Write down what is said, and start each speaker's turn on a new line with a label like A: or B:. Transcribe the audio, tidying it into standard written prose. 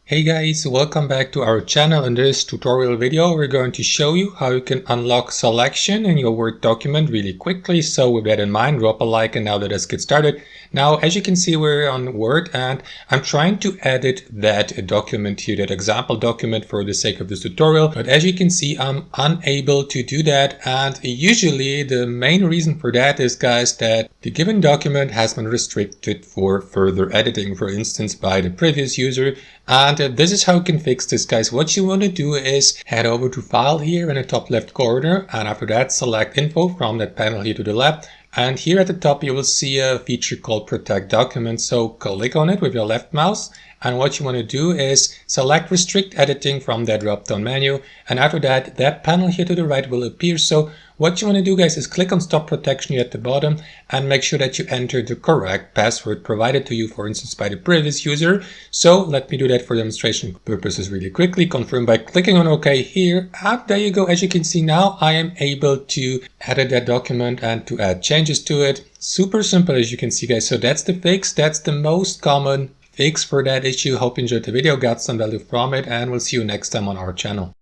A: Hey guys, welcome back to our channel. In this tutorial video, we're going to show you how you can unlock selection in your Word document really quickly. So with that in mind, drop a like and now let's get started. Now, as you can see, we're on Word and I'm trying to edit that document here, that example document for the sake of this tutorial. But as you can see, I'm unable to do that. And usually the main reason for that is, guys, that the given document has been restricted for further editing, for instance, by the previous user. And this is how you can fix this, guys. What you want to do is head over to File here in the top left corner, and after that select Info from that panel here to the left. And here at the top you will see a feature called Protect Document. So click on it with your left mouse, and what you want to do is select Restrict Editing from that drop down menu, and after that panel here to the right will appear. So what you want to do, guys, is click on Stop Protection here at the bottom and make sure that you enter the correct password provided to you, for instance, by the previous user. So let me do that for demonstration purposes really quickly. Confirm by clicking on OK here. And there you go. As you can see now, I am able to edit that document and to add changes to it. Super simple, as you can see, guys. So that's the fix. That's the most common fix for that issue. Hope you enjoyed the video, got some value from it, and we'll see you next time on our channel.